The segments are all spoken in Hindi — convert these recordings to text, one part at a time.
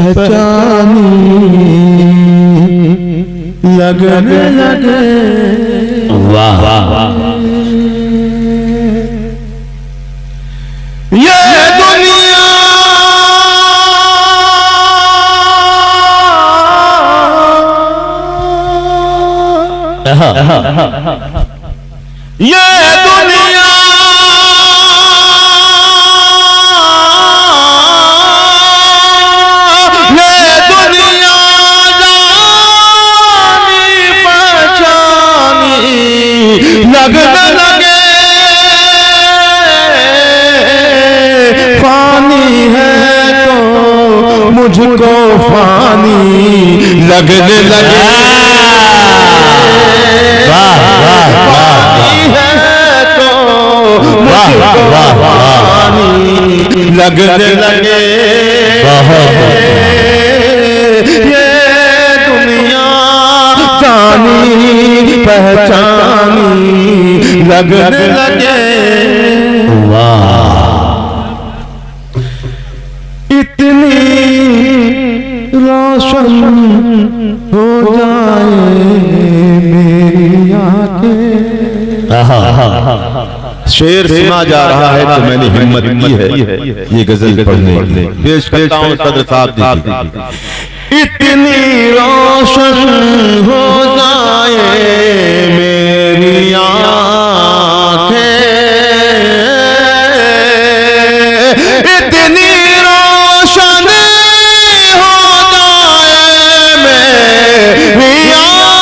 पहचानी लगने लगे। वाह वाह ये दुनिया ये दुनिया लगने लगे। फानी है तो मुझको फानी लगने लगे। फानी है तो मुझको फानी लगने लगे। ये दुनिया जानी पहचानी लगने लगे। वाह इतनी रोशन हो जाए मेरी आंखें। शेर सुना जा रहा है तो मैंने हिम्मत की है ये गजल पढ़ने पेश करता हूं सदर साहब जी। इतनी रोशन हो जाए मेरी आंखें, इतनी रोशन हो जाए मेरी आंखें,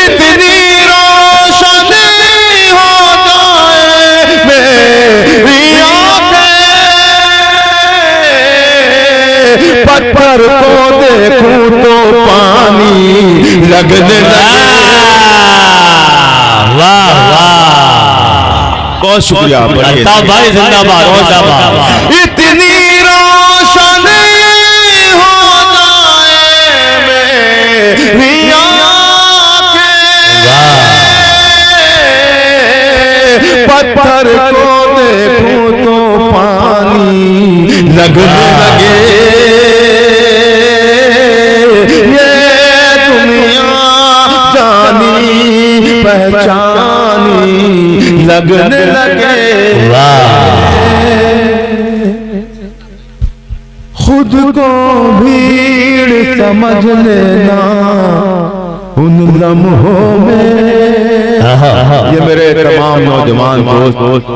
इतनी रोशन हो जाए मेरी पत्थर को देखूं तो पानी लगने लगे। वाह वाह बहुत शुक्रिया भाई, जिंदाबाद जिंदाबाद। इतनी रोशन हो जाए मेरी आंखें, पत्थर को देखूं तो पानी लगने लगे। पहचानी लगने लगे। खुद को भीड़ समझ लेना उन लम्हों में। ये मेरे तमाम नौजवान दोस्त,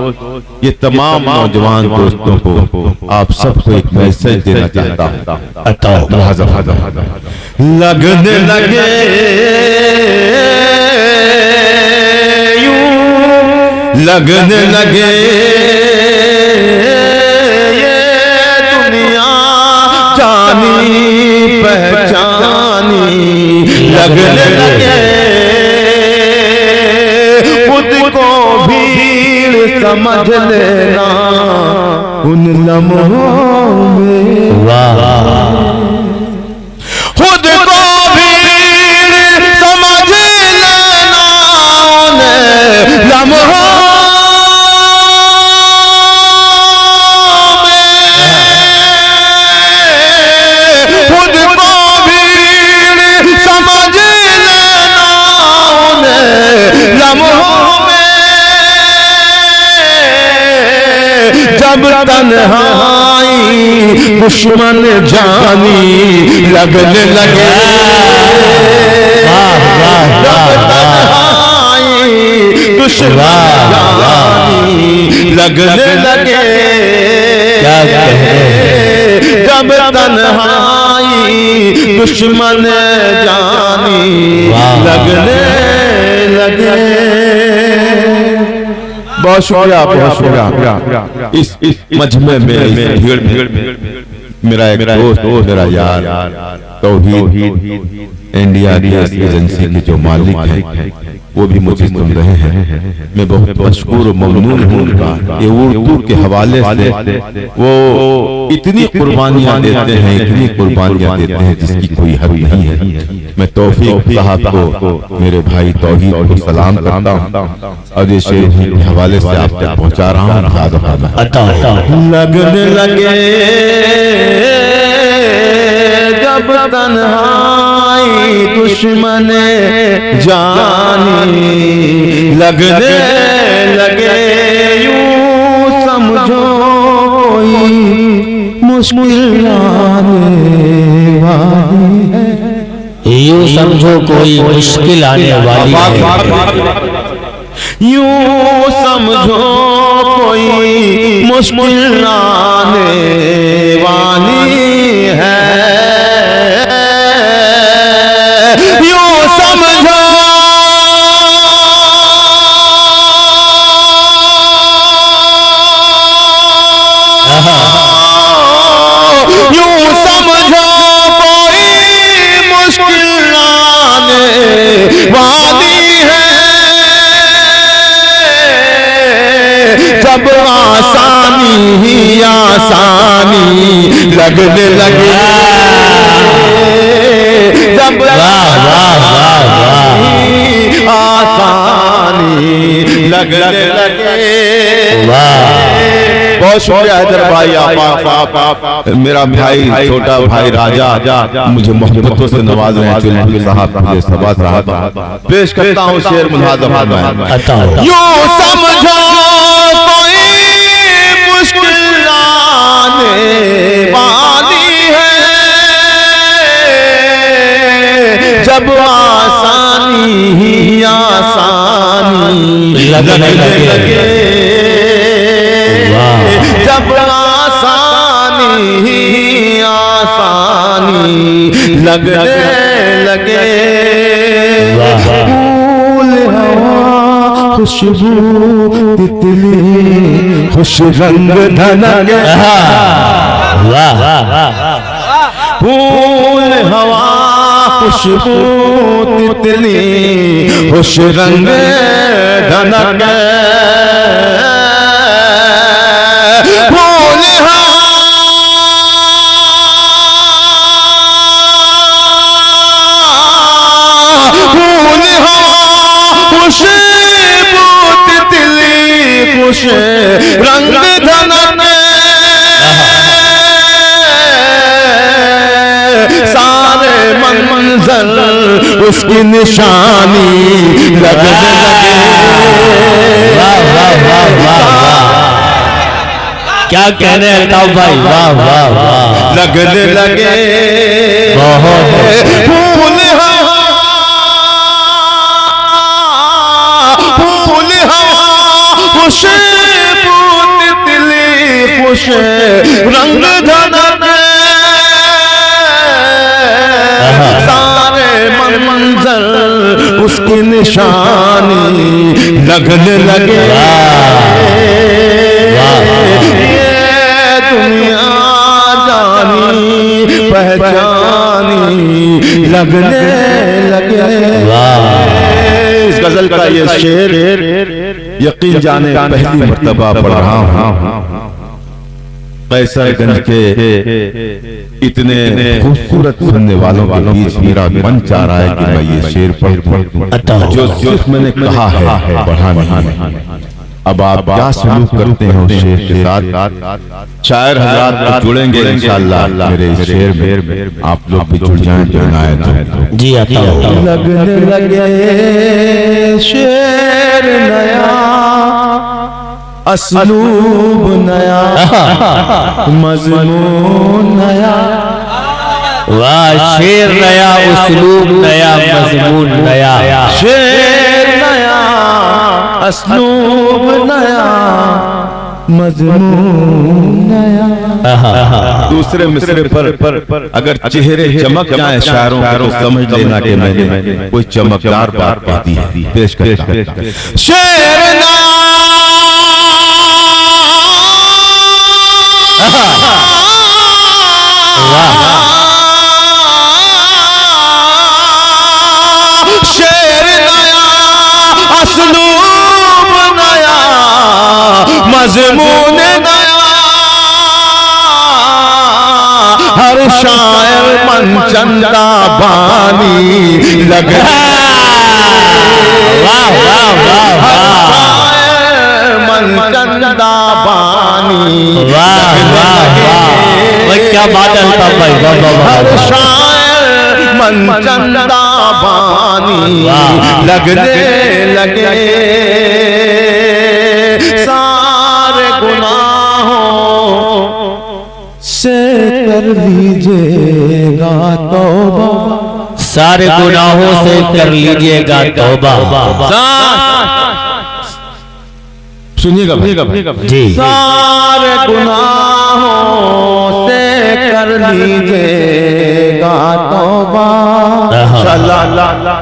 ये तमाम नौजवान दोस्तों को आप सबको एक मैसेज देना चाहता हूँ। लगने लगे लगने लगे ये दुनिया जानी पहचानी लगने लगे। खुद को भीड़ समझ लेना उन लम्हों में। खुद को भीड़ समझ लेना उन लम्हों जब तन्हाई दुश्मन जानी लगने लगे। जब तन्हाई दुश्मन जानी लगने लगे। जब तन्हाई दुश्मन जानी लगने लगे। बहुत शुक्रिया, बहुत शुक्रिया। इस मजमे में भीड़ मेरा एक दोस्त, मेरा यार तौहीद इंडिया गैस एजेंसी के जो मालिक है वो भी मुझे सुन रहे हैं। मैं बहुत मशकूर और ममनून हूँ उनका। ये उर्दू के हवाले से वो इतनी कुर्बानियाँ देते हैं, इतनी कुर्बानियाँ देते हैं जिसकी कोई हद नहीं है। मैं तौफीक साहब को, मेरे भाई तौहीद को सलाम करता हूँ और ये शेर के हवाले से आप तक पहुँचा रहा हूँ। लगने लगे जब तन्हाई दुश्मन जानी, लगने लगे यूं समझो कोई मुश्किल आने वाली है, यूं समझो कोई मुश्किल आने वाली है, यूं समझो कोई मुश्किल आने वाली है, यूं समझो यूं समझो कोई मुश्किल आने वाली है, जब आसानी ही आसानी लगने लगे, जब आसानी लगने लगे। बहुत शुक्रिया हैदर भाई, आप मेरा भाई, छोटा भाई राजा मुझे मोहब्बतों से नवाज रहे हैं। चुलबुल साहब मुझे सबात साहब पेश करता हूँ शेर मुलाज़म है। यूं समझो कोई मुश्किल आने वाली है, जब आसानी ही आसानी लगने लगे, जब आसानी ही आसानी लगने लगे। फूल हवा खुशबू तितली खुश रंग धनक, फूल हवा खुशबू तितली खुश रंग धनक, फूल खुशबू तितली खुश रंग धनक, सारे मंजर उसकी निशानी लगने लगे। क्या कह रहे हैं अल्ताफ भाई, वाह वाह वाह, लगने लगे बहुत फूल हवा खुशबू तितली खुश रंग धनक, सारे मंजर उसकी निशानी लगने लगे। दुनिया जानी पहचानी लगने लगे। इस गजल का ये शेर यकीन जाने पहली मर्तबा पढ़ रहा हूँ। कैसरगंज के इतने खूबसूरत सुनने वालों के बीच मेरा मन चाह रहा है कि मैं ये शेर पढ़ूं जो सिर्फ मैंने कहा है पढ़ा नहीं है। अब आप क्या सलूक करते हैं उस शेर के साथ? शायर हज़रात जुड़ेंगे इंशाअल्लाह मेरे इस शेर में, आप लोग भी जुड़ जाएं जो इनायत हो। जी लगने लगे शेर नया, असलूब नया, मज़मून नया, वाह, शेर नया, उसलूब नया, मज़मून नया, शेर नया, असलूब नया, मज़मून नया। दूसरे मिसरे पर अगर चेहरे चमक जाए शायरों को समझ लेना कि मैंने कोई चमकदार बात कहती है। पेश करता हूं शेर नया, शेर नया, मजमून नया, हर शायर मन चंदा बानी लगे। वाह वाह वाह मन चंदा बानी, वाह वाह वाह, क्या बात है अल्ताफ भाई, वाह वाह वाह। हर शायर मन चंदा बानी लगने लगे, सारे गुनाहों से कर लीजिएगा तौबा, सारे गुनाहों से कर लीजिएगा तौबा। सुनिएगा जी, सारे गुनाहों से कर लीजिएगा तौबा।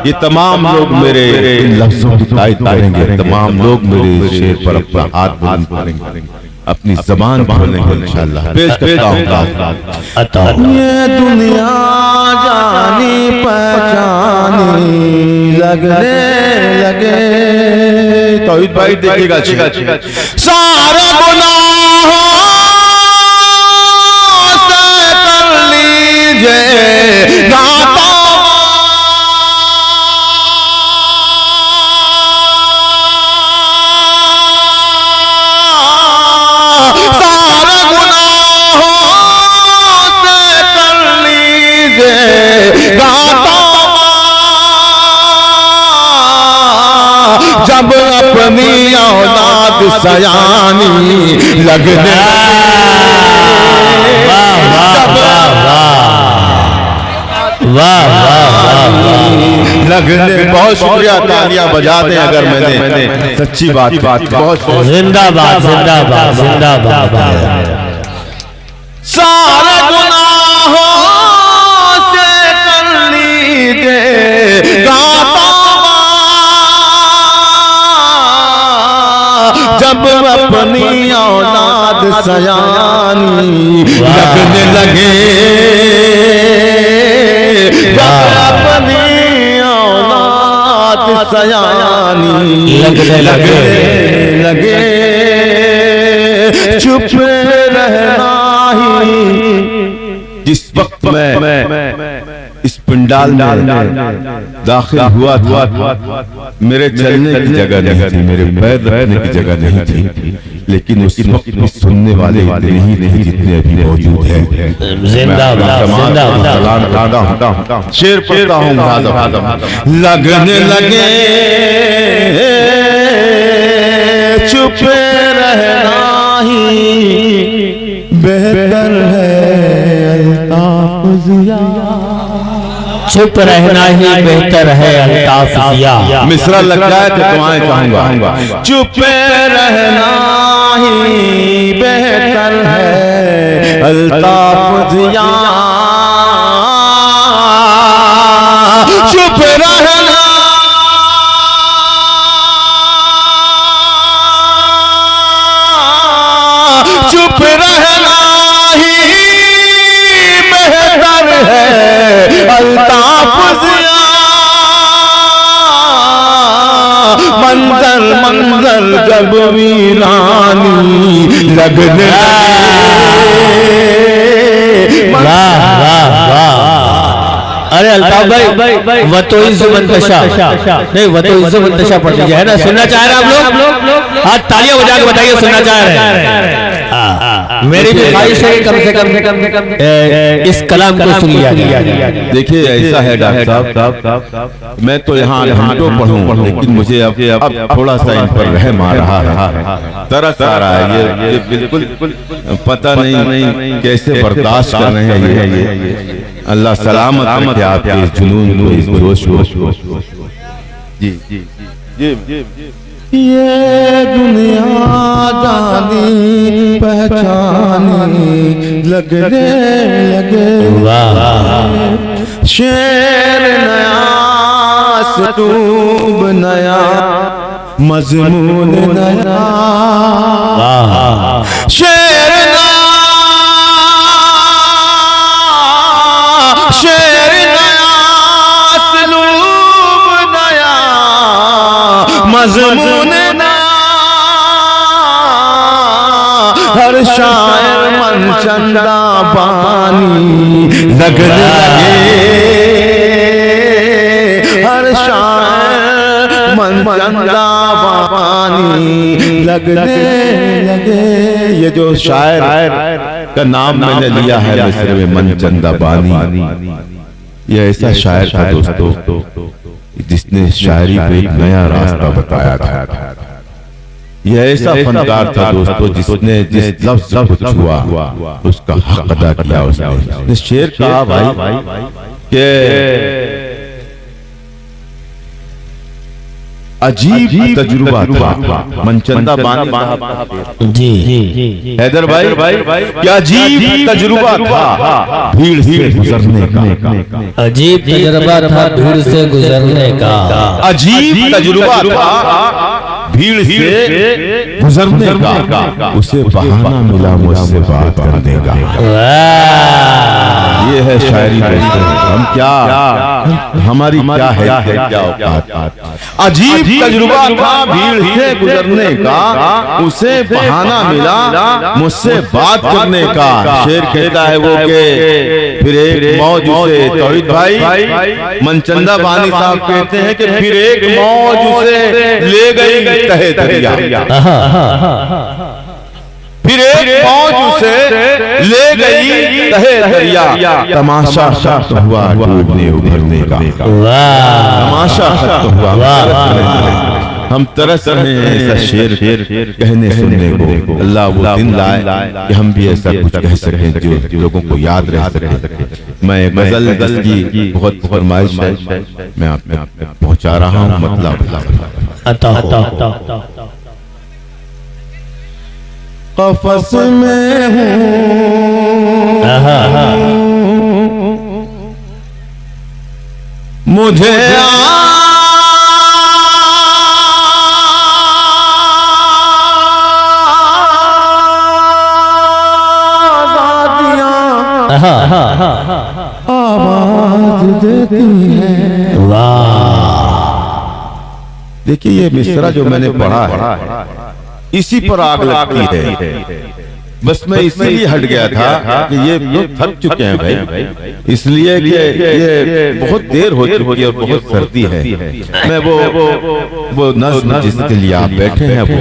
ये तमाम लोग मेरे इन लफ्जों की तारीफ करेंगे, तमाम लोग मेरे शेर पर अपना हाथ बुलंद करेंगे, अपनी जबान खोलेंगे इंशाअल्लाह। पेश करता हूँ ये दुनिया जानी पहचानी लगने लगे। तौहीद भाई देखिएगा, सारे गुनाहों से कर लीजिएगा जब अपनी औलाद सयानी लगने लगने। बहुत शुक्रिया, तालियां बजाते हैं अगर मैंने सच्ची बात बहुत जिंदाबाद जिंदाबाद जिंदाबाद। सारे गुनाहों से कर लीजिएगा जब अपनी औलाद सयानी लगने लगे, जब अपनी औलाद सयानी लगने लगे, चुप रहना ही। जिस वक्त मैं इस पंडाल में दाखिल हुआ था, मेरे चलने की जगह नहीं थी, मेरे पैर रखने की जगह नहीं थी, लेकिन उस वक्त में सुनने वाले इतने ही नहीं जितने अभी मौजूद हैं। शेर पढ़ता हूँ, लगने लगे चुप रहना ही बेहतर है अल्ताफ ज़िया, चुप रहना ही बेहतर है अल्ताफ ज़िया। मिसरा लग जाए तो दुआएं चाहूंगा, चुप रहना ही बेहतर है अल्ताफ ज़िया, चुप रहना चुप रहना ही बेहतर है अल्ताफ ज़िया, मंजर मंजर जब वीरानी लगने अरे अल्ताफ भाई वो तो इज़्ज़ो-मंतशा नहीं, वो तो इज़्ज़ो-मंतशा पढ़ लीजिए, है ना? सुनना चाह रहे हैं आप लोग? आज तालियां बजा के बताइए सुनना चाह रहे हैं। मेरी भी ख्वाहिश है कम से कम इस कलाम को सुन लिया। देखिए ऐसा है डॉक्टर साहब, मैं तो यहाँ घंटों पढ़ूं, लेकिन मुझे अब थोड़ा सा इन पर रहम आ रहा है, तरस आ रहा है। ये बिल्कुल पता नहीं कैसे बर्दाश्त कर रहे हैं ये। अल्लाह सलामत रखे आपके इस जुनून को, इस जोश को। जी जी जी जी। ये दुनिया जानी पहचानी लगने लगे, शेर नया सतूब नया मजमून नया, शेर नया सलूब नया मजमून नया, हर शायर मन चंदा बानी लगने लगे, हर शायर मन चंदा बानी लगने लगे। ये जो शायर का नाम मैंने लिया है मिस्र में, मन चंदा बानी, ये ऐसा शायर था दोस्तों जिसने शायरी पे एक नया रास्ता बताया था। यह ऐसा फनकार था दोस्तों जिसने जिस लफ्ज़ को छुआ उसका हक अदा किया। उसने शेर कहा भाई कि अजीब तजुर्बा था मनचंदा बानी जी हैदर भाई, क्या अजीब तजुर्बा था भीड़ से गुजरने का, अजीब तजुर्बा था भीड़ से गुजरने का, अजीब तजुर्बा था भीड़ से गुजरने का, उसे बहाना मिला मुझसे बात करने का। ये है शायरी दोस्तों, हम क्या, हमारी क्या है, क्या औकात। अजीब तजुर्बा था भीड़ से गुजरने का, उसे बहाना मिला मुझसे बात करने का। शेर कहता है वो के फिर एक मौज उसे, तौहीद भाई मनचंदा बानी साहब कहते हैं कि फिर एक मौज उसे ले गई तहे दरिया, फिर एक मौज उसे ले गई तहे दरिया। तमाशा खत्म हुआ डूबने उभरने का, तमाशा खत्म हुआ। हम तरस रहे हैं ऐसा शेर कहने सुनने को। अल्लाह वो दिन लाए कि हम भी ऐसा कुछ कह सकें जो लोगों को याद रह सके। मैं गजल की बहुत फरमाइश है, मैं आप पहुंचा रहा हूँ, मतलब कफस में हूँ मुझे आवाज देती है। देखिए ये मिसरा जो मैंने पढ़ा है इसी पर आग लगती है। बस मैं इसीलिए हट गया था कि ये लोग थक चुके हैं भाई, इसलिए कि ये बहुत देर हो चुकी है और बहुत सर्दी है। मैं वो नज़्म जिसके लिए आप बैठे हैं वो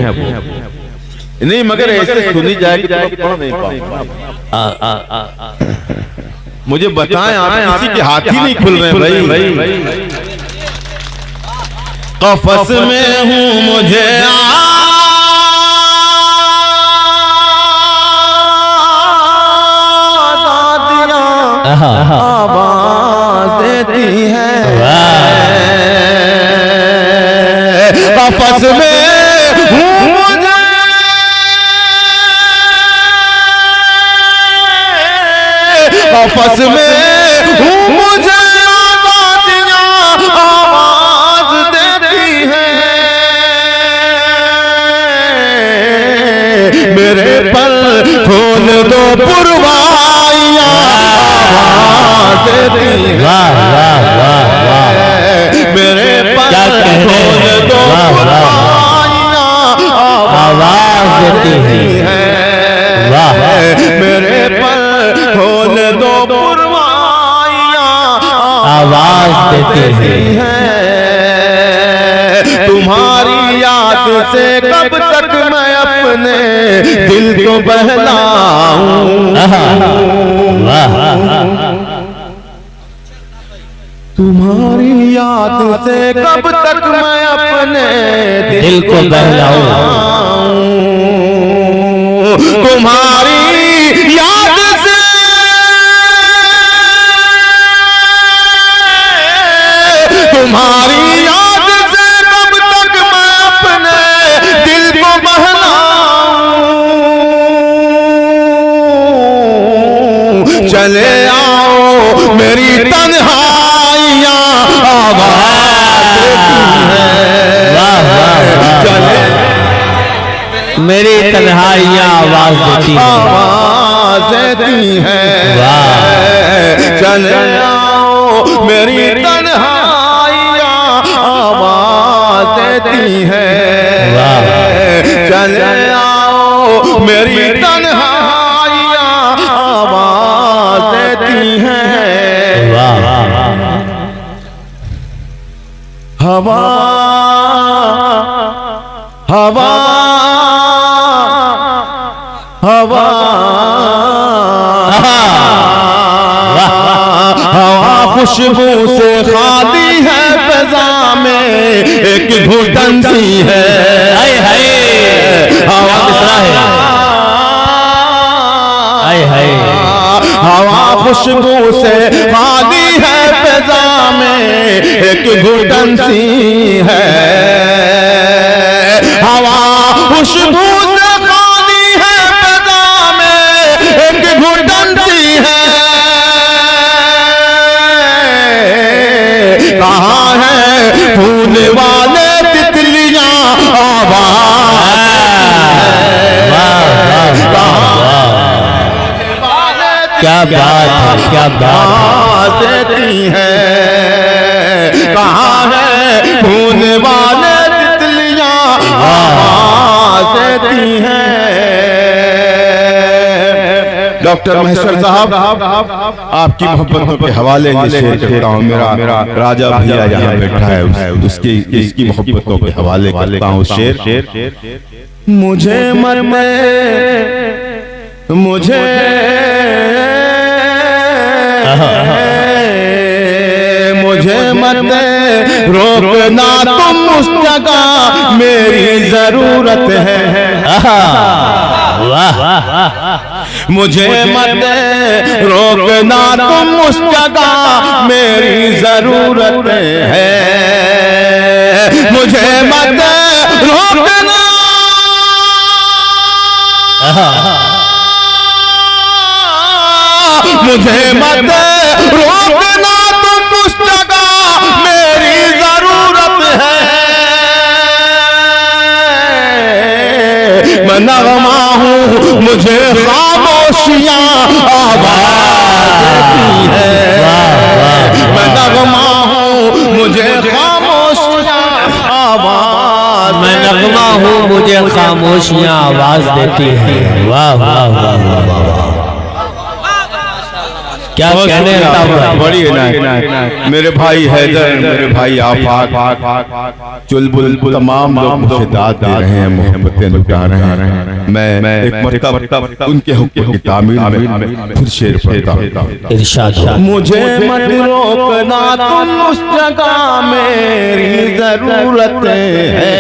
नहीं, मगर ऐसे सुनी जाएगी तो पढ़ नहीं पाऊंगा। मुझे बताएं आप, किसी के हाथ ही नहीं खुल रहे भाई। कफस में हूँ मुझे आवाज देती है। कफस में हूँ मुझे कफस में हूँ मुझे आवाज देती है। मेरे पल खोल दो पुरवाइयाँ आवाज देती है। मेरे पल खोल दो पुरवाइयाँ आवाज देती है। मेरे पल खोल दो पुरवाइयाँ आवाज देती है। तुम्हारी याद से कब तक मैं अपने दिल को बहलाऊं। तुम्हारी याद से कब तक मैं अपने दिल को बहलाऊं। तुम्हारी याद से तुम्हारी याद से कब तक मैं अपने दिल को बहलाऊं। चले आओ मेरी तन्हाइयाँ आवाज देती है। चले मेरी तन्हाइयाँ आवाज देती है, आवाज देती है। चले आओ मेरी तन्हाइयाँ आवाज देती है। चले आओ मेरी तन्हाइयाँ हवा हवा हवा खुशबू से खाली है फ़िज़ा में एक घुटन सी है। हाय हाय हवा मिसरा है। हाय हाय हवा खुशबू से खाली है फ़िज़ा में एक घुटन सी है। हवा खुशबू से खाली है फ़िज़ा में एक घुटन सी है। कहाँ है फूल वाले तितलियां आवाज़ क्या बात है, क्या बात देती है। कहाँ है फूल वाले तितलियां आवाज़ देती हैं। डॉक्टर महेश्वर साहब आपकी मोहब्बतों के हवाले ये शेर करता हूँ। मेरा राजा भैया यहाँ बैठा है, उसकी मोहब्बतों के हवाले करता हूँ शेर। मुझे मरने मुझे मुझे मत रोकना तुम उस जगह मेरी जरूरत है। मुझे मत रोकना तुम उस जगह मेरी जरूरत है। मुझे मत रोकना मुझे मत रोकना तुम उस जगह मेरी जरूरत है। मैं नगमा हूँ मुझे खामोशियाँ आवाज़ देती है। मैं नगमा हूँ मुझे खामोशियाँ आवाज़ मैं नगमा हूँ मुझे खामोशियाँ आवाज देती हैं। वाह वाह वाह वाह वाह क्या कहने बड़ी है ना। मेरे भाई हैदर, मेरे भाई आफाक, चुलबुल तमाम लोग मुझे दाद दे रहे हैं, मोहब्बतें लुटा रहे हैं। मैं एक मरतबा उनके हुक्म की तामील में फिर शेर पढ़ता हूँ। इरशाद। मुझे मत रोकना तुम उस जगह मेरी जरूरत है।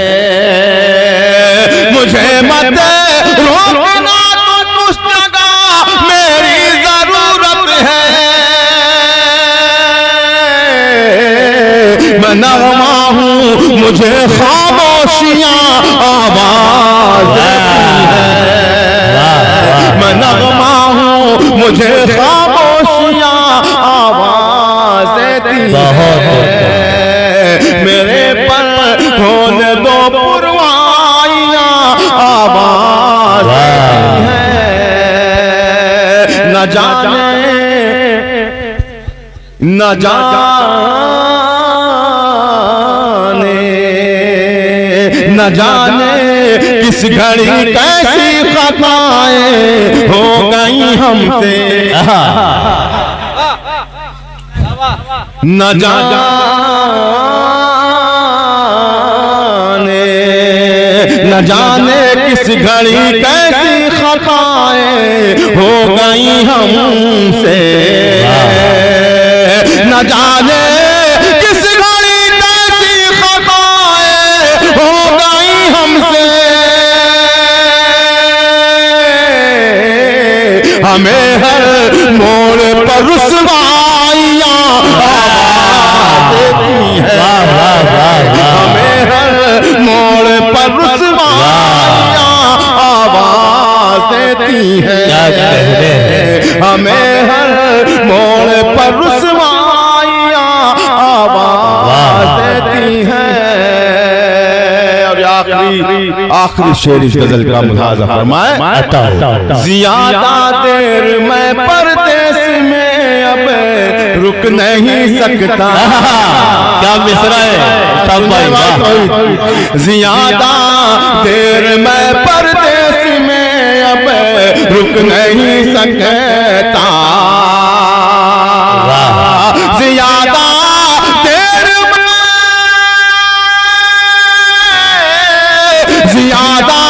मुझे मत रोकना तुम उस जगह मेरी जरूरत है। मैं नगमा हूँ मुझे खामोशियाँ आवाज़ देती है। मैं नगमा हूँ मुझे खामोशियाँ आवाज़ देती है। मेरे पर होने दो पुरवाइयाँ आवाज़ देती है। न जाने न जाने किस घड़ी कैसी खताएं हो गई हमसे। न जाने किस घड़ी कैसी खताएं हो गई हमसे। न जाने किस घड़ी कैसी खताएं हो गई हमसे। हमें हर मोड़ पर रुसवाइयाँ आवाज़ देती है। हमें हर मोड़ पर रुसवाइयाँ आवाज़ देती है। हमें हर मोड़ पर रुसवाइयाँ आवाज़ देती है। और आखिरी शेर इस गजल का मुलाज़ा फरमाए। ज़्यादा देर मैं परदेस में अब रुक नहीं सकता। क्या मिसरा है तब भाई। ज़्यादा देर मैं परदेस में अब रुक नहीं सकता। ज़्यादा देर ज्यादा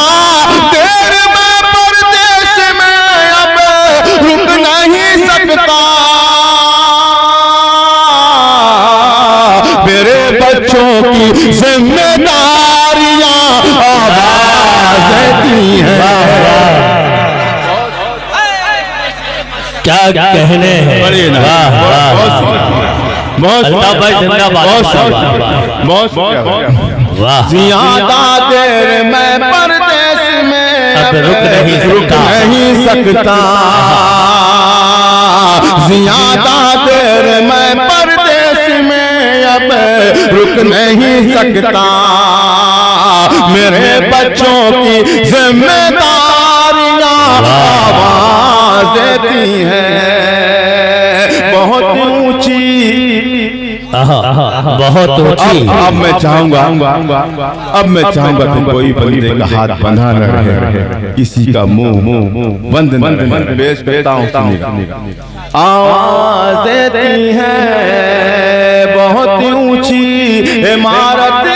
देर में परदेश में अब रुक नहीं सकता, मेरे बच्चों की जिम्मेदारियां आवाज देती हैं। क्या कहने हैं। अल्ताफ भाई जिंदाबाद। बहुत वाह। ज्यादा देर मैं परदेश में अब रुक नहीं सकता, ज्यादा देर मैं परदेश में अब रुक नहीं सकता, मेरे बच्चों की जिम्मेदारियां आवाज देती हैं। बहुत ऊंची, बहुत ऊंची। अब मैं चाहूंगा कि कोई बंदे का हाथ बंधा न रहे, किसी का मुंह बंद न रहे। पेश करता हूं, आवाज देती है बहुत ऊंची इमारत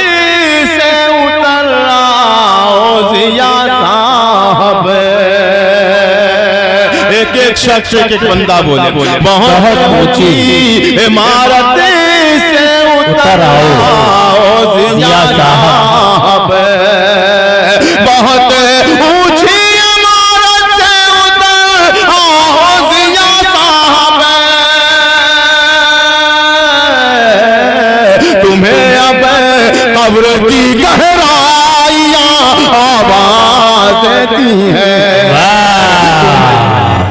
से उतर आओ जिया साहब। एक शख्स एक बंदा बोले बहुत ऊंची इमारत से उतर आओ जिया साहब।